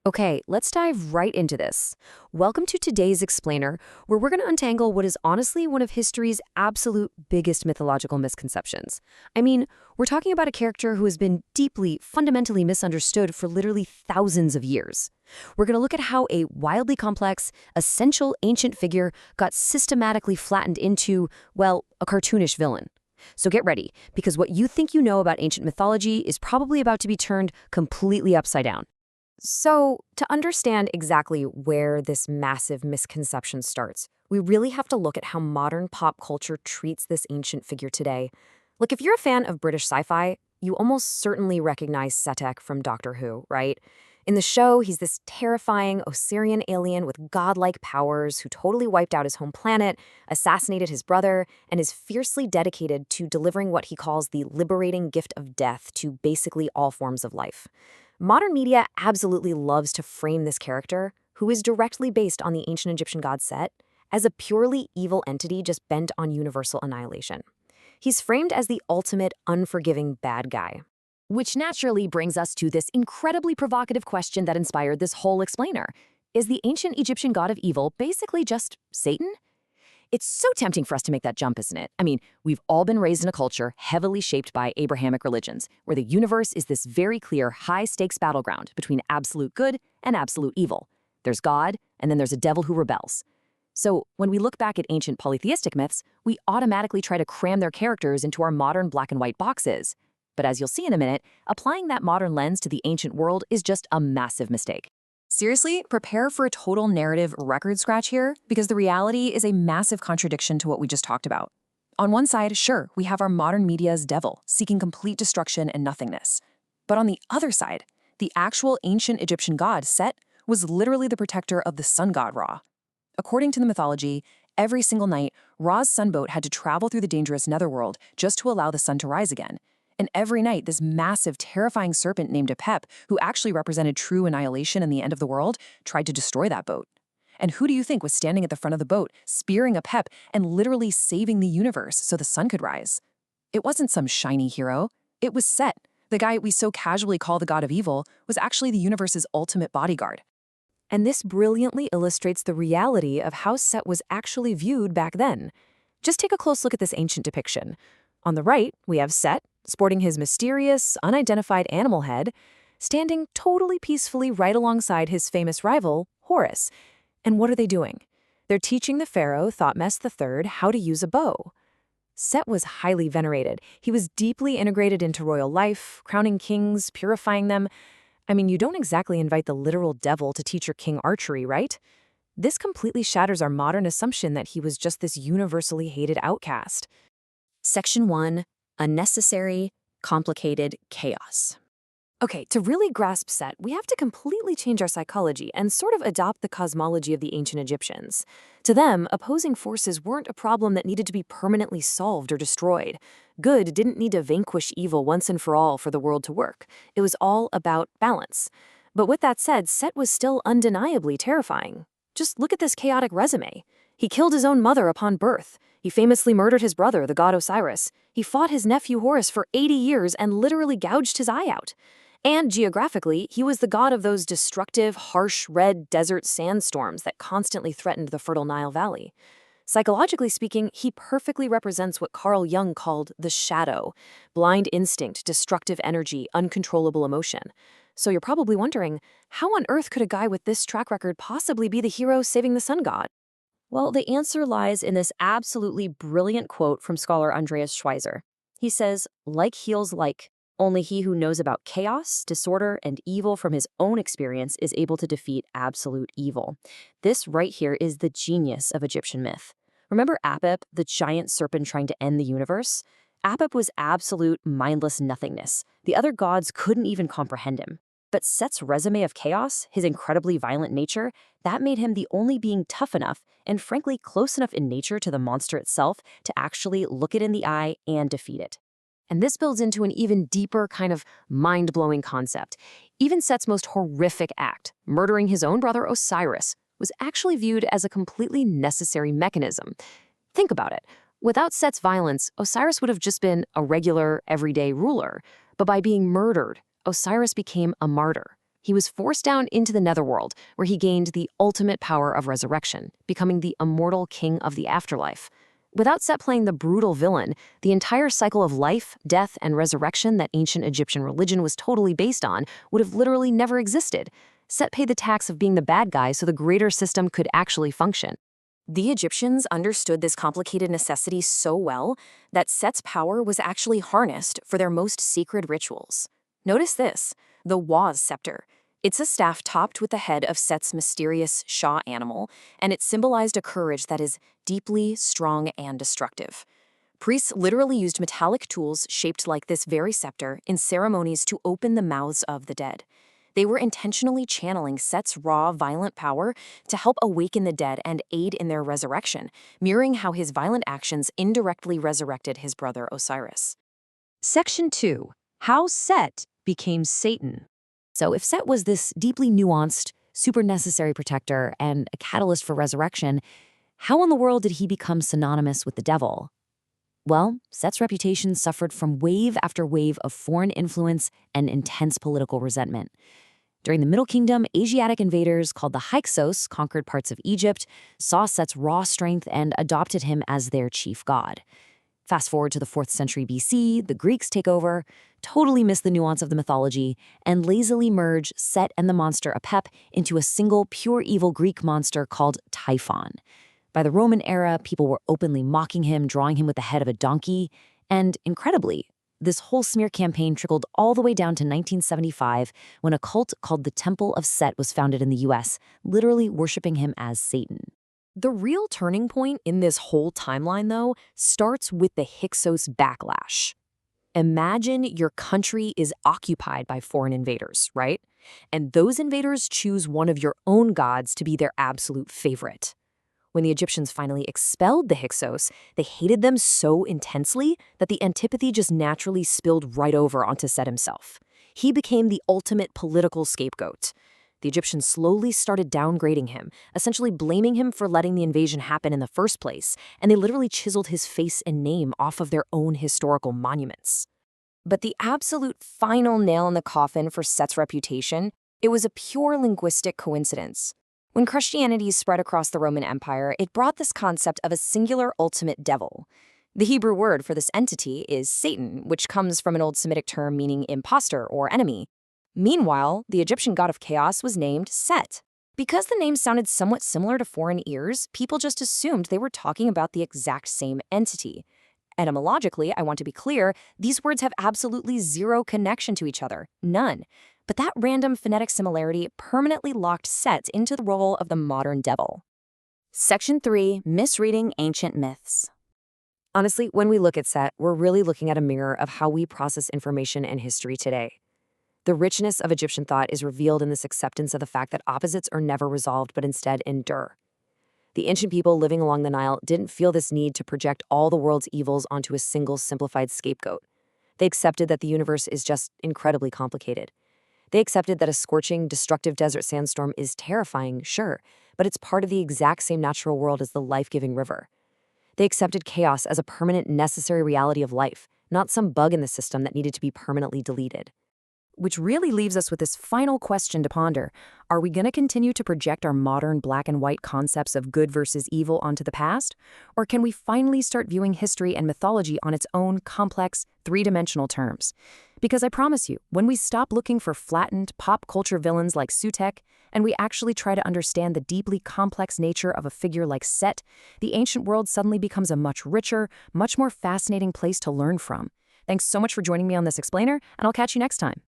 Okay, let's dive right into this. Welcome to today's explainer, where we're going to untangle what is honestly one of history's absolute biggest mythological misconceptions. I mean, we're talking about a character who has been deeply, fundamentally misunderstood for literally thousands of years. We're going to look at how a wildly complex, essential ancient figure got systematically flattened into, well, a cartoonish villain. So get ready, because what you think you know about ancient mythology is probably about to be turned completely upside down. So, to understand exactly where this massive misconception starts, we really have to look at how modern pop culture treats this ancient figure today. Look, if you're a fan of British sci-fi, you almost certainly recognize Sutekh from Doctor Who, right? In the show, he's this terrifying Osirian alien with godlike powers who totally wiped out his home planet, assassinated his brother, and is fiercely dedicated to delivering what he calls the liberating gift of death to basically all forms of life. Modern media absolutely loves to frame this character, who is directly based on the ancient Egyptian god Set, as a purely evil entity just bent on universal annihilation. He's framed as the ultimate unforgiving bad guy. Which naturally brings us to this incredibly provocative question that inspired this whole explainer. Is the ancient Egyptian god of evil basically just Satan? It's so tempting for us to make that jump, isn't it? I mean, we've all been raised in a culture heavily shaped by Abrahamic religions, where the universe is this very clear high-stakes battleground between absolute good and absolute evil. There's God, and then there's a devil who rebels. So when we look back at ancient polytheistic myths, we automatically try to cram their characters into our modern black and white boxes. But as you'll see in a minute, applying that modern lens to the ancient world is just a massive mistake. Seriously, prepare for a total narrative record scratch here, because the reality is a massive contradiction to what we just talked about. On one side, sure, we have our modern media's devil, seeking complete destruction and nothingness. But on the other side, the actual ancient Egyptian god, Set, was literally the protector of the sun god Ra. According to the mythology, every single night, Ra's sunboat had to travel through the dangerous netherworld just to allow the sun to rise again. And every night, this massive, terrifying serpent named Apep, who actually represented true annihilation and the end of the world, tried to destroy that boat. And who do you think was standing at the front of the boat, spearing Apep and literally saving the universe so the sun could rise? It wasn't some shiny hero. It was Set. The guy we so casually call the god of evil was actually the universe's ultimate bodyguard. And this brilliantly illustrates the reality of how Set was actually viewed back then. Just take a close look at this ancient depiction. On the right, we have Set, sporting his mysterious, unidentified animal head, standing totally peacefully right alongside his famous rival, Horus. And what are they doing? They're teaching the pharaoh, Thutmose III, how to use a bow. Set was highly venerated. He was deeply integrated into royal life, crowning kings, purifying them. I mean, you don't exactly invite the literal devil to teach your king archery, right? This completely shatters our modern assumption that he was just this universally hated outcast. Section 1. Unnecessary, complicated chaos. Okay, to really grasp Set, we have to completely change our psychology and sort of adopt the cosmology of the ancient Egyptians. To them, opposing forces weren't a problem that needed to be permanently solved or destroyed. Good didn't need to vanquish evil once and for all for the world to work. It was all about balance. But with that said, Set was still undeniably terrifying. Just look at this chaotic resume. He killed his own mother upon birth. He famously murdered his brother, the god Osiris. He fought his nephew Horus for 80 years and literally gouged his eye out. And geographically, he was the god of those destructive, harsh, red desert sandstorms that constantly threatened the fertile Nile Valley. Psychologically speaking, he perfectly represents what Carl Jung called the shadow: blind instinct, destructive energy, uncontrollable emotion. So you're probably wondering, how on earth could a guy with this track record possibly be the hero saving the sun god? Well, the answer lies in this absolutely brilliant quote from scholar Andreas Schweizer. He says, "Like heals like. Only he who knows about chaos, disorder, and evil from his own experience is able to defeat absolute evil." This right here is the genius of Egyptian myth. Remember Apep, the giant serpent trying to end the universe? Apep was absolute, mindless nothingness. The other gods couldn't even comprehend him. But Set's resume of chaos, his incredibly violent nature, that made him the only being tough enough and frankly close enough in nature to the monster itself to actually look it in the eye and defeat it. And this builds into an even deeper kind of mind-blowing concept. Even Set's most horrific act, murdering his own brother Osiris, was actually viewed as a completely necessary mechanism. Think about it. Without Set's violence, Osiris would have just been a regular, everyday ruler. But by being murdered, Osiris became a martyr. He was forced down into the netherworld, where he gained the ultimate power of resurrection, becoming the immortal king of the afterlife. Without Set playing the brutal villain, the entire cycle of life, death, and resurrection that ancient Egyptian religion was totally based on would have literally never existed. Set paid the tax of being the bad guy so the greater system could actually function. The Egyptians understood this complicated necessity so well that Set's power was actually harnessed for their most sacred rituals. Notice this, the Waz scepter. It's a staff topped with the head of Set's mysterious Shah animal, and it symbolized a courage that is deeply strong and destructive. Priests literally used metallic tools shaped like this very scepter in ceremonies to open the mouths of the dead. They were intentionally channeling Set's raw, violent power to help awaken the dead and aid in their resurrection, mirroring how his violent actions indirectly resurrected his brother Osiris. Section 2. How Set became Satan. So if Set was this deeply nuanced, super necessary protector and a catalyst for resurrection, how in the world did he become synonymous with the devil? Well, Set's reputation suffered from wave after wave of foreign influence and intense political resentment. During the Middle Kingdom, Asiatic invaders called the Hyksos conquered parts of Egypt, saw Set's raw strength, and adopted him as their chief god. Fast forward to the 4th century BC, the Greeks take over, totally miss the nuance of the mythology, and lazily merge Set and the monster Apep into a single pure evil Greek monster called Typhon. By the Roman era, people were openly mocking him, drawing him with the head of a donkey, and incredibly, this whole smear campaign trickled all the way down to 1975 when a cult called the Temple of Set was founded in the US, literally worshiping him as Satan. The real turning point in this whole timeline, though, starts with the Hyksos backlash. Imagine your country is occupied by foreign invaders, right? And those invaders choose one of your own gods to be their absolute favorite. When the Egyptians finally expelled the Hyksos, they hated them so intensely that the antipathy just naturally spilled right over onto Set himself. He became the ultimate political scapegoat. The Egyptians slowly started downgrading him, essentially blaming him for letting the invasion happen in the first place, and they literally chiseled his face and name off of their own historical monuments. But the absolute final nail in the coffin for Set's reputation, it was a pure linguistic coincidence. When Christianity spread across the Roman Empire, it brought this concept of a singular ultimate devil. The Hebrew word for this entity is Satan, which comes from an old Semitic term meaning imposter or enemy. Meanwhile, the Egyptian god of chaos was named Set. Because the name sounded somewhat similar to foreign ears, people just assumed they were talking about the exact same entity. Etymologically, I want to be clear, these words have absolutely zero connection to each other, none. But that random phonetic similarity permanently locked Set into the role of the modern devil. Section 3. Misreading Ancient Myths. Honestly, when we look at Set, we're really looking at a mirror of how we process information and history today. The richness of Egyptian thought is revealed in this acceptance of the fact that opposites are never resolved but instead endure. The ancient people living along the Nile didn't feel this need to project all the world's evils onto a single simplified scapegoat. They accepted that the universe is just incredibly complicated. They accepted that a scorching, destructive desert sandstorm is terrifying, sure, but it's part of the exact same natural world as the life-giving river. They accepted chaos as a permanent, necessary reality of life, not some bug in the system that needed to be permanently deleted. Which really leaves us with this final question to ponder. Are we going to continue to project our modern black and white concepts of good versus evil onto the past? Or can we finally start viewing history and mythology on its own complex, three-dimensional terms? Because I promise you, when we stop looking for flattened pop culture villains like Sutekh, and we actually try to understand the deeply complex nature of a figure like Set, the ancient world suddenly becomes a much richer, much more fascinating place to learn from. Thanks so much for joining me on this explainer, and I'll catch you next time.